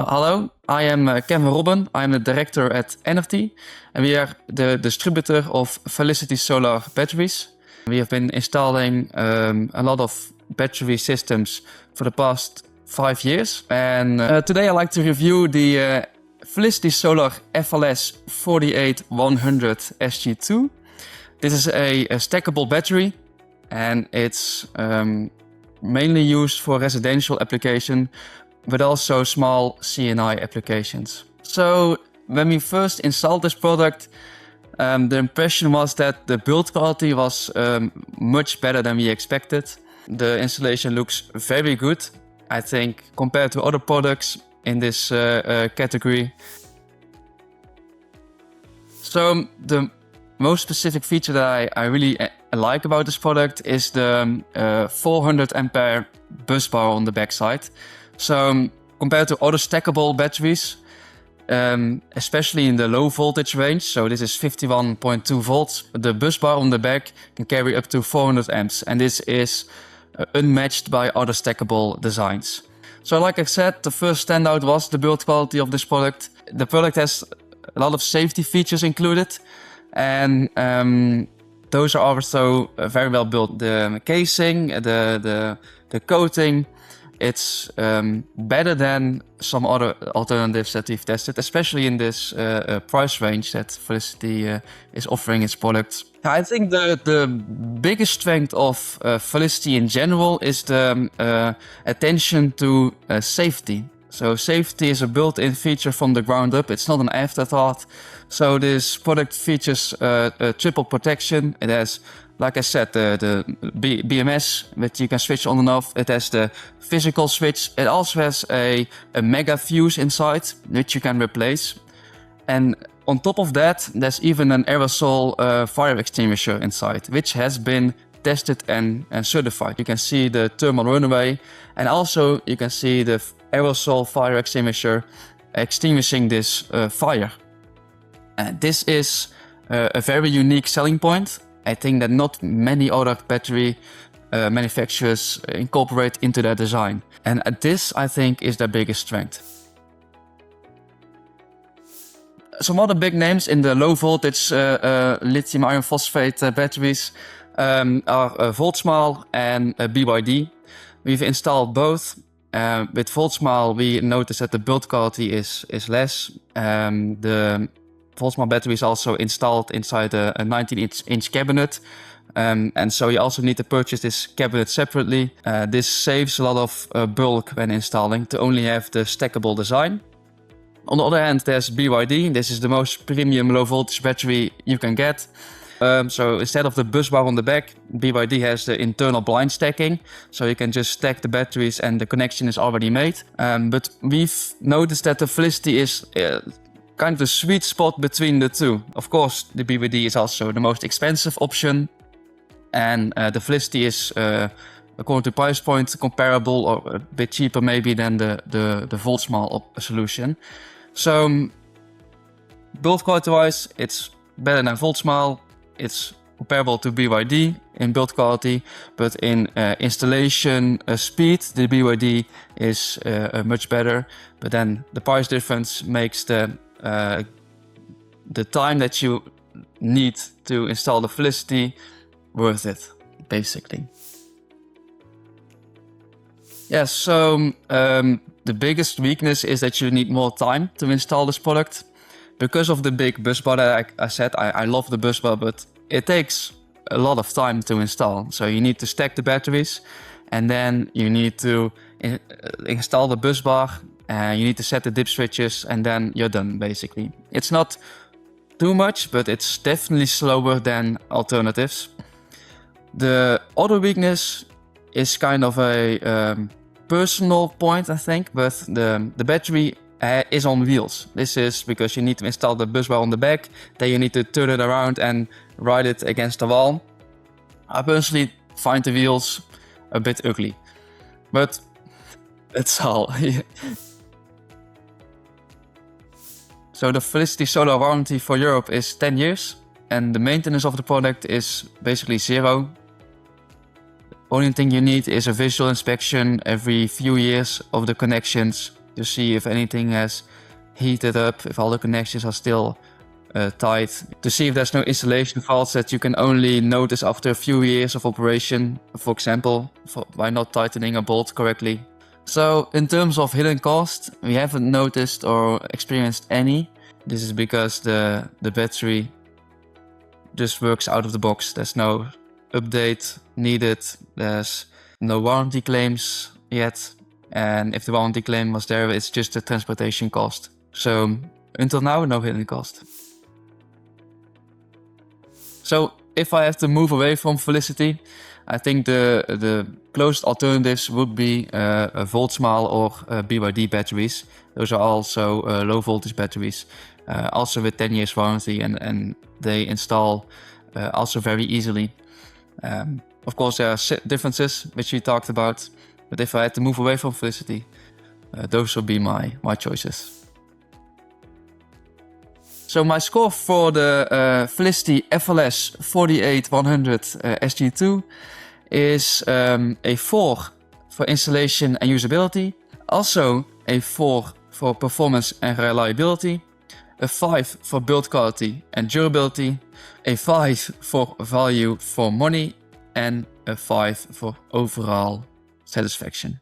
Hello, I am Kevin Robben. I'm the director at Enerty, and we are the distributor of Felicity Solar batteries. We have been installing a lot of battery systems for the past 5 years. And today I'd like to review the Felicity Solar FLS48100SG2. This is a stackable battery, and it's mainly used for residential application, but also small C&I applications. So when we first installed this product, the impression was that the build quality was much better than we expected. The installation looks very good, I think, compared to other products in this category. So the most specific feature that I really like about this product is the 400 ampere bus bar on the backside. So compared to other stackable batteries, especially in the low voltage range, so this is 51.2 volts, the bus bar on the back can carry up to 400 amps, and this is unmatched by other stackable designs. So like I said, the first standout was the build quality of this product. The product has a lot of safety features included, and those are also very well built. The casing, the coating, it's better than some other alternatives that we've tested, especially in this price range that Felicity is offering its products. I think the biggest strength of Felicity in general is the attention to safety. So safety is a built-in feature from the ground up. It's not an afterthought. So this product features triple protection. It has, like I said, the BMS that you can switch on and off. It has the physical switch. It also has a mega fuse inside, which you can replace. And on top of that, there's even an aerosol fire extinguisher inside, which has been tested and certified. You can see the thermal runaway, and also you can see the aerosol fire extinguisher extinguishing this fire. This is a very unique selling point. I think that not many other battery manufacturers incorporate into their design. And this, I think, is their biggest strength. Some other big names in the low voltage lithium iron phosphate batteries are Voltsmal and BYD. We've installed both. With Voltsmal, we noticed that the build quality is less. The Voltsmal battery is also installed inside a 19-inch cabinet. And so you also need to purchase this cabinet separately. This saves a lot of bulk when installing to only have the stackable design. On the other hand, there's BYD. This is the most premium low voltage battery you can get. So instead of the bus bar on the back, BYD has the internal blind stacking. So you can just stack the batteries and the connection is already made. But we've noticed that the Felicity is kind of the sweet spot between the two. Of course, the BYD is also the most expensive option. And the Felicity is, according to price point, comparable or a bit cheaper maybe than the Voltsmal solution. So build quality wise, it's better than Voltsmal. It's comparable to BYD in build quality, but in installation speed, the BYD is much better. But then the price difference makes the time that you need to install the Felicity worth it, basically. Yes, so the biggest weakness is that you need more time to install this product. Because of the big bus bar that I said, I love the bus bar, but it takes a lot of time to install. So you need to stack the batteries, and then you need to install the bus bar, you need to set the dip switches, and then you're done, basically. It's not too much, but it's definitely slower than alternatives. The other weakness is kind of a personal point, I think, but the battery is on wheels. This is because you need to install the bus bar on the back, then you need to turn it around and ride it against the wall. I personally find the wheels a bit ugly, but that's all. So the Felicity Solar warranty for Europe is 10 years, and the maintenance of the product is basically zero. Only thing you need is a visual inspection every few years of the connections to see if anything has heated up, if all the connections are still tight, to see if there's no installation faults that you can only notice after a few years of operation, for example, by not tightening a bolt correctly. So in terms of hidden cost, we haven't noticed or experienced any. This is because the battery just works out of the box. There's no update needed, there's no warranty claims yet, and if the warranty claim was there, it's just the transportation cost. So until now, no hidden cost. So if I have to move away from Felicity, I think the closest alternatives would be Voltsmile or BYD batteries. Those are also low voltage batteries, also with 10 years warranty, and they install also very easily. Of course, there are differences which we talked about, but if I had to move away from Felicity, those would be my choices. So my score for the Felicity FLS48100SG2 is a 4 for installation and usability, also a 4 for performance and reliability, a 5 for build quality and durability, a 5 for value for money, and a 5 for overall satisfaction.